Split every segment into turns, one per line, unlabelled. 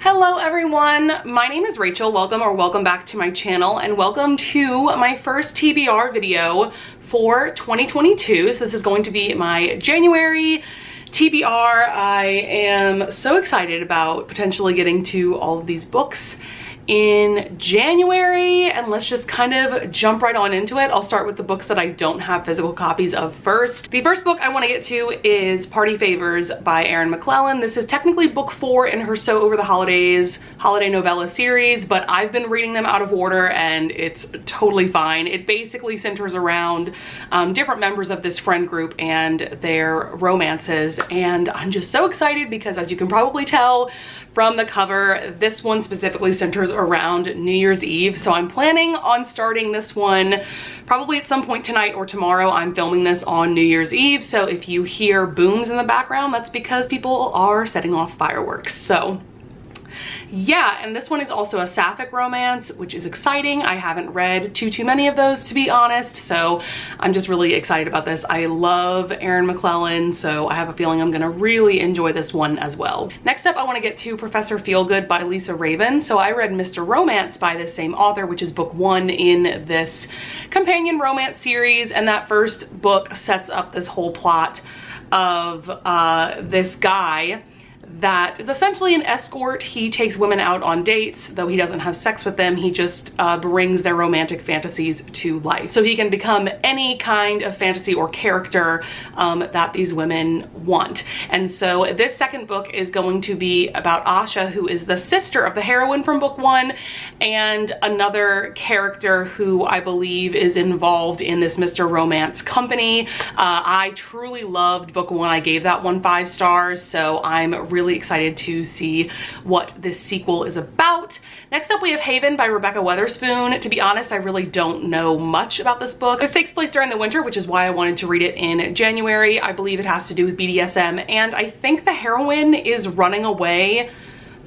Hello everyone, my name is Rachel. Welcome back to my channel, and welcome to my first TBR video for 2022. So this is going to be my January TBR. I am so excited about potentially getting to all of these books in January, and let's just kind of jump right on into it. I'll start with the books that I don't have physical copies of first. The first book I want to get to is Party Favors by Erin McClellan. This is technically book 4 in her So Over the Holidays holiday novella series, but I've been reading them out of order and it's totally fine. It basically centers around different members of this friend group and their romances, and I'm just so excited because, as you can probably tell from the cover, this one specifically centers around New Year's Eve. So I'm planning on starting this one probably at some point tonight or tomorrow. I'm filming this on New Year's Eve, so if you hear booms in the background, that's because people are setting off fireworks. So yeah, and this one is also a sapphic romance, which is exciting. I haven't read too many of those, to be honest, so I'm just really excited about this. I love Erin McClellan, so I have a feeling I'm gonna really enjoy this one as well. Next up, I want to get to Professor Feelgood by Lisa Raven. So I read Mr. Romance by this same author, which is book 1 in this companion romance series, and that first book sets up this whole plot of this guy that is essentially an escort. He takes women out on dates, though he doesn't have sex with them. He just brings their romantic fantasies to life. So he can become any kind of fantasy or character that these women want. And so this second book is going to be about Asha, who is the sister of the heroine from book 1, and another character who I believe is involved in this Mr. Romance company. I truly loved book 1. I gave that one 5 stars, so I'm really excited to see what this sequel is about. Next up, we have Haven by Rebecca Weatherspoon. To be honest, I really don't know much about this book. This takes place during the winter, which is why I wanted to read it in January. I believe it has to do with BDSM, and I think the heroine is running away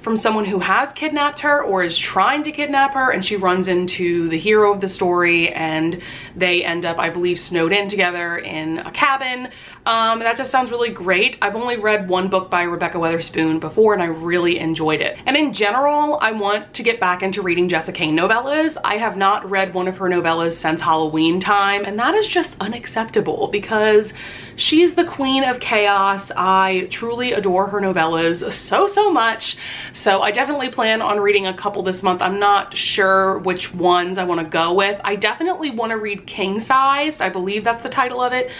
from someone who has kidnapped her or is trying to kidnap her, and she runs into the hero of the story, and they end up, I believe, snowed in together in a cabin. That just sounds really great. I've only read one book by Rebecca Weatherspoon before, and I really enjoyed it. And in general, I want to get back into reading Jessica Kane novellas. I have not read one of her novellas since Halloween time, and that is just unacceptable because she's the queen of chaos. I truly adore her novellas so much. So I definitely plan on reading a couple this month. I'm not sure which ones I want to go with. I definitely want to read King Sized. I believe that's the title of it.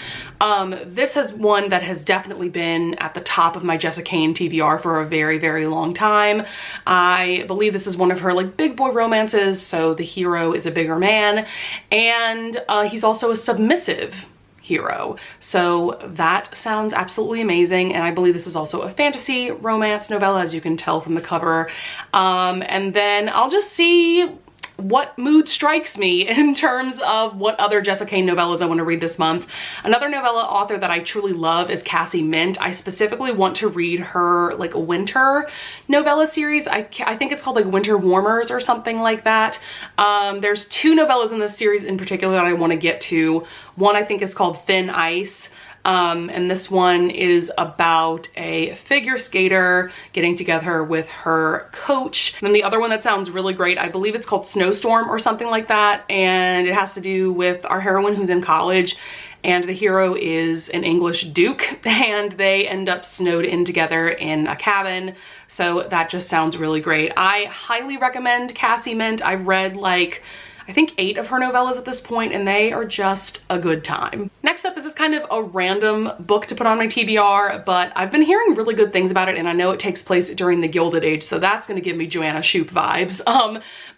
This is one that has definitely been at the top of my Jessica Kane TBR for a very long time. I believe this is one of her like big boy romances, so the hero is a bigger man, and he's also a submissive hero. So that sounds absolutely amazing, and I believe this is also a fantasy romance novella, as you can tell from the cover. And then I'll just see what mood strikes me in terms of what other Jessica Kane novellas I want to read this month. Another novella author that I truly love is Cassie Mint. I specifically want to read her like winter novella series. I think it's called like Winter Warmers or something like that. There's 2 novellas in this series in particular that I want to get to. One I think is called Thin Ice. And this one is about a figure skater getting together with her coach. And then the other one that sounds really great, I believe it's called Snowstorm or something like that, and it has to do with our heroine who's in college, and the hero is an English duke, and they end up snowed in together in a cabin. So that just sounds really great. I highly recommend Cassie Mint. I've read like I think 8 of her novellas at this point, and they are just a good time. Next up, this is kind of a random book to put on my TBR, but I've been hearing really good things about it, and I know it takes place during the Gilded Age, so that's gonna give me Joanna Shupe vibes.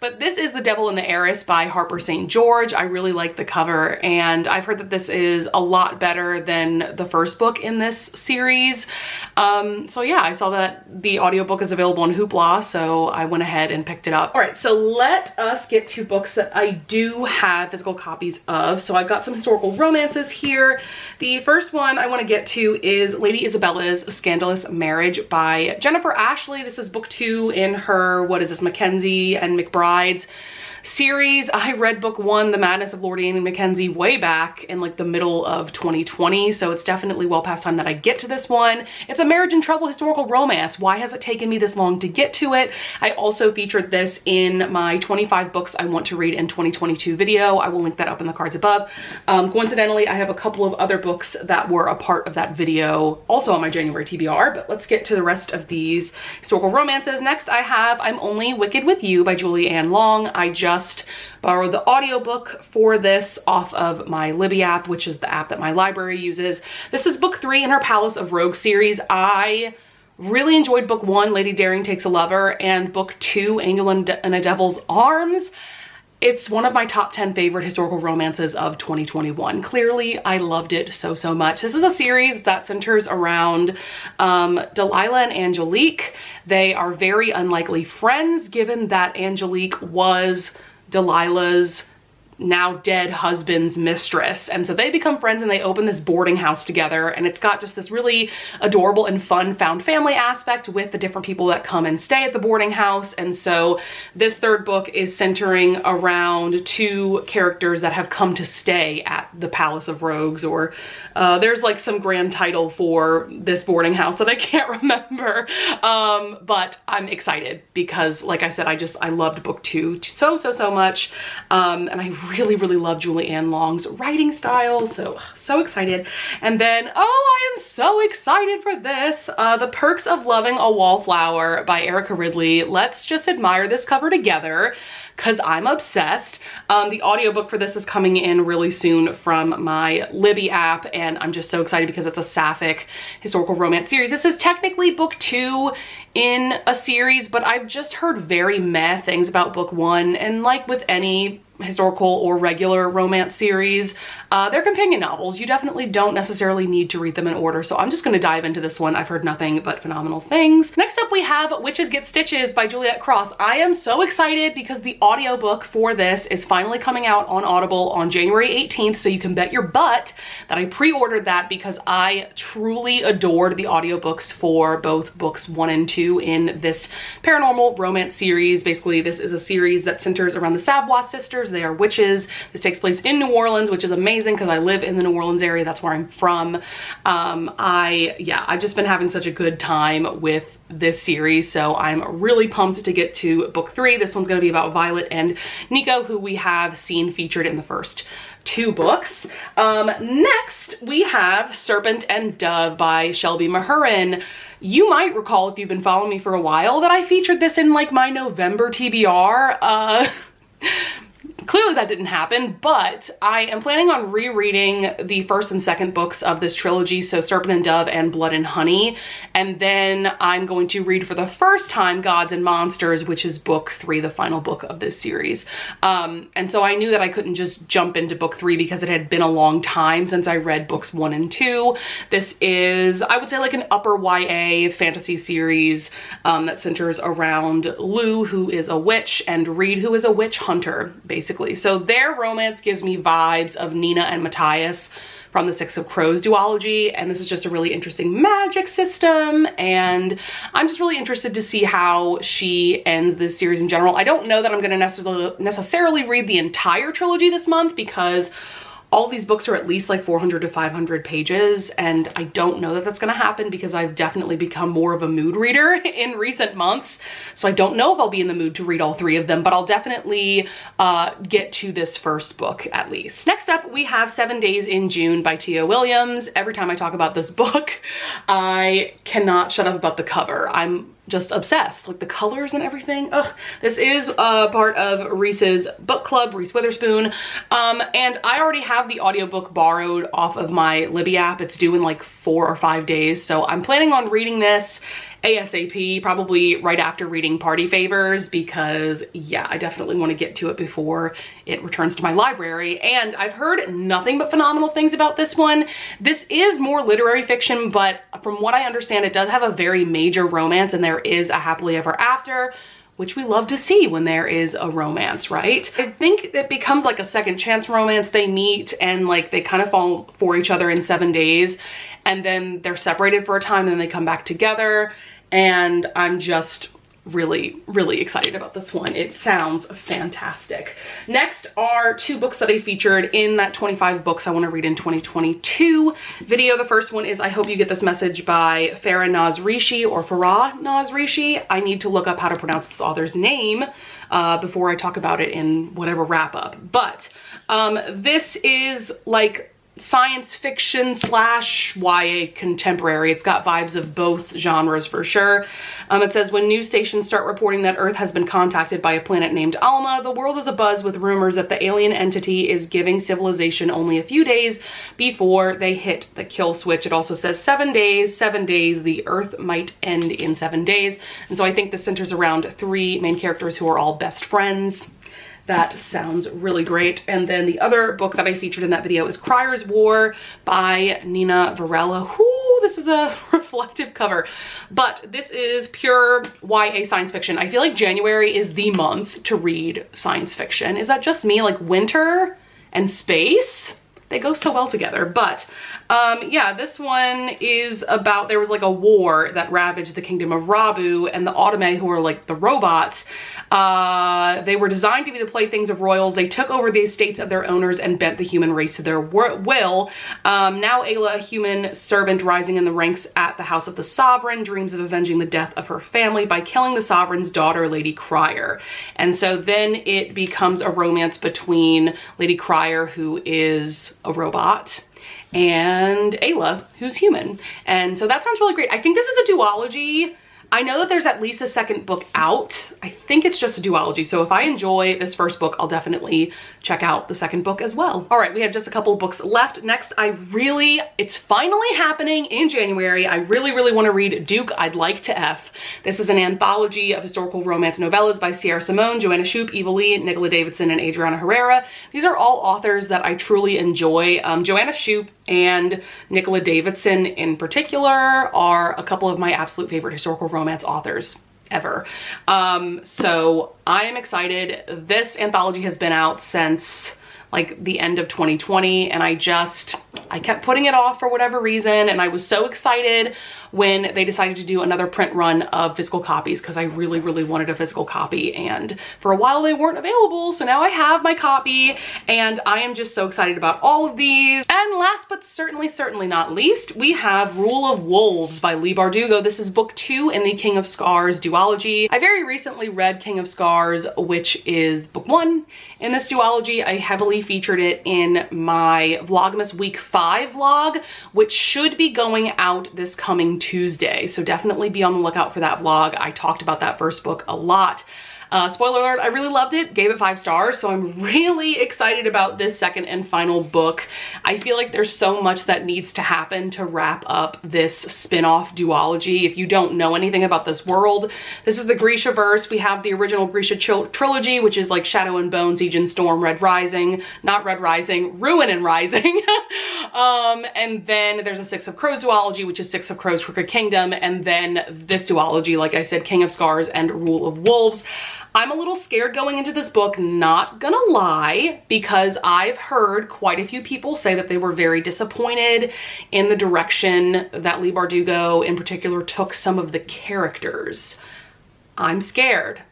But this is The Devil and the Heiress by Harper St. George. I really like the cover, and I've heard that this is a lot better than the first book in this series. So yeah, I saw that the audiobook is available on Hoopla, so I went ahead and picked it up. All right, so let us get to books that I do have physical copies of. So I've got some historical romances here. The first one I want to get to is Lady Isabella's Scandalous Marriage by Jennifer Ashley. This is book 2 in her, what is this, Mackenzie and McBride's series. I read book 1, The Madness of Lord Ian Mackenzie, way back in like the middle of 2020, so it's definitely well past time that I get to this one. It's a marriage and trouble historical romance. Why has it taken me this long to get to it? I also featured this in my 25 books I want to read in 2022 video. I will link that up in the cards above. Coincidentally, I have a couple of other books that were a part of that video also on my January TBR, but let's get to the rest of these historical romances. Next I have I'm Only Wicked with You by Julie Ann Long. I just borrowed the audiobook for this off of my Libby app, which is the app that my library uses. This is book 3 in her Palace of Rogues series. I really enjoyed book 1, Lady Daring Takes a Lover, and book 2, Angel in a Devil's Arms. It's one of my top 10 favorite historical romances of 2021. Clearly, I loved it so, so much. This is a series that centers around Delilah and Angelique. They are very unlikely friends, given that Angelique was Delilah's now dead husband's mistress, and so they become friends and they open this boarding house together, and it's got just this really adorable and fun found family aspect with the different people that come and stay at the boarding house. And so this third book is centering around 2 characters that have come to stay at the Palace of Rogues, or there's like some grand title for this boarding house that I can't remember, but I'm excited because, like I said, I loved book 2 so much, and I really love Julie Ann Long's writing style, so excited. And then, oh, I am so excited for this, The Perks of Loving a Wallflower by Erica Ridley. Let's just admire this cover together because I'm obsessed. The audiobook for this is coming in really soon from my Libby app, and I'm just so excited because it's a sapphic historical romance series. This is technically book 2 in a series, but I've just heard very meh things about book 1, and like with any historical or regular romance series, they're companion novels. You definitely don't necessarily need to read them in order, so I'm just going to dive into this one. I've heard nothing but phenomenal things. Next up we have Witches Get Stitches by Juliet Cross. I am so excited because the audiobook for this is finally coming out on Audible on January 18th, so you can bet your butt that I pre-ordered that because I truly adored the audiobooks for both books 1 and 2 in this paranormal romance series. Basically, this is a series that centers around the Savoy sisters. They are witches. This takes place in New Orleans, which is amazing because I live in the New Orleans area. That's where I'm from. I've just been having such a good time with this series, so I'm really pumped to get to book 3. This one's going to be about Violet and Nico, who we have seen featured in the first 2 books. Next, we have Serpent and Dove by Shelby Mahurin. You might recall, if you've been following me for a while, that I featured this in like my November TBR. Clearly that didn't happen, but I am planning on rereading the first and second books of this trilogy, so Serpent and Dove and Blood and Honey, and then I'm going to read for the first time Gods and Monsters, which is book 3, the final book of this series. And so I knew that I couldn't just jump into book 3 because it had been a long time since I read books 1 and 2. This is, I would say, like an upper YA fantasy series that centers around Lou, who is a witch, and Reed, who is a witch hunter, basically. So their romance gives me vibes of Nina and Matthias from the Six of Crows duology, and this is just a really interesting magic system, and I'm just really interested to see how she ends this series in general. I don't know that I'm going to necessarily read the entire trilogy this month because all these books are at least like 400 to 500 pages, and I don't know that that's gonna happen because I've definitely become more of a mood reader in recent months. So I don't know if I'll be in the mood to read all 3 of them, but I'll definitely get to this first book at least. Next up, we have 7 Days in June by Tia Williams. Every time I talk about this book, I cannot shut up about the cover. I'm just obsessed, like the colors and everything. Ugh. This is part of Reese's book club, Reese Witherspoon, and I already have the audiobook borrowed off of my Libby app. It's due in like 4 or 5 days, so I'm planning on reading this ASAP, probably right after reading Party Favors, because yeah, I definitely want to get to it before it returns to my library. And I've heard nothing but phenomenal things about this one. This is more literary fiction, but from what I understand, it does have a very major romance, and there is a happily ever after, which we love to see when there is a romance, right? I think it becomes like a second chance romance. They meet and like they kind of fall for each other in 7 days, and then they're separated for a time and then they come back together. And I'm just really excited about this one. It sounds fantastic. Next are two books that I featured in that 25 books I want to read in 2022 video. The first one is I Hope You Get This Message by Farah Nazrishi, or Farah Nazrishi. I need to look up how to pronounce this author's name before I talk about it in whatever wrap up. But this is like science fiction slash YA contemporary. It's got vibes of both genres for sure. It says, when news stations start reporting that Earth has been contacted by a planet named Alma, the world is abuzz with rumors that the alien entity is giving civilization only a few days before they hit the kill switch. It also says 7 days, the Earth might end in 7 days. And so I think this centers around three main characters who are all best friends. That sounds really great. And then the other book that I featured in that video is Crier's War by Nina Varela. Whoo, this is a reflective cover. But this is pure YA science fiction. I feel like January is the month to read science fiction. Is that just me? Like winter and space? They go so well together. But yeah, this one is about, there was like a war that ravaged the kingdom of Rabu, and the Autome, who are like the robots, they were designed to be the playthings of royals. They took over the estates of their owners and bent the human race to their will. Now Ayla, a human servant rising in the ranks at the house of the sovereign, dreams of avenging the death of her family by killing the sovereign's daughter, Lady Crier. And so then it becomes a romance between Lady Crier, who is a robot, and Ayla, who's human. And so that sounds really great. I think this is a duology. I know that there's at least a second book out. I think it's just a duology. So if I enjoy this first book, I'll definitely check out the second book as well. All right, we have just a couple of books left. Next, it's finally happening in January. I really want to read Duke, I'd Like to F. This is an anthology of historical romance novellas by Sierra Simone, Joanna Shupe, Eva Lee, Nicola Davidson, and Adriana Herrera. These are all authors that I truly enjoy. Joanna Shupe and Nicola Davidson in particular are a couple of my absolute favorite historical romance authors ever. So I am excited. This anthology has been out since like the end of 2020, and I kept putting it off for whatever reason, and I was so excited when they decided to do another print run of physical copies, because I really wanted a physical copy, and for a while they weren't available, so now I have my copy, and I am just so excited about all of these. And last but certainly not least, we have Rule of Wolves by Leigh Bardugo. This is book 2 in the King of Scars duology. I very recently read King of Scars, which is book 1 in this duology. I heavily featured it in my Vlogmas week 5 vlog, which should be going out this coming Tuesday. So definitely be on the lookout for that vlog. I talked about that first book a lot. Spoiler alert, I really loved it, gave it 5 stars, so I'm really excited about this second and final book. I feel like there's so much that needs to happen to wrap up this spin-off duology. If you don't know anything about this world, this is the Grisha-verse. We have the original Grisha trilogy, which is like Shadow and Bone, Siege and Storm, Red Rising, not Red Rising, Ruin and Rising. And then there's a Six of Crows duology, which is Six of Crows, Crooked Kingdom, and then this duology, like I said, King of Scars and Rule of Wolves. I'm a little scared going into this book, not gonna lie, because I've heard quite a few people say that they were very disappointed in the direction that Leigh Bardugo in particular took some of the characters. I'm scared.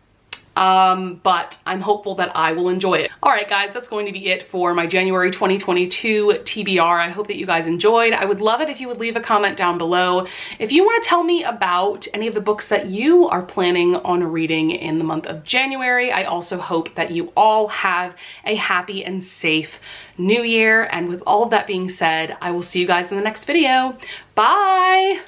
But I'm hopeful that I will enjoy it. All right, guys, that's going to be it for my January 2022 TBR. I hope that you guys enjoyed. I would love it if you would leave a comment down below. If you want to tell me about any of the books that you are planning on reading in the month of January, I also hope that you all have a happy and safe new year. And with all of that being said, I will see you guys in the next video. Bye!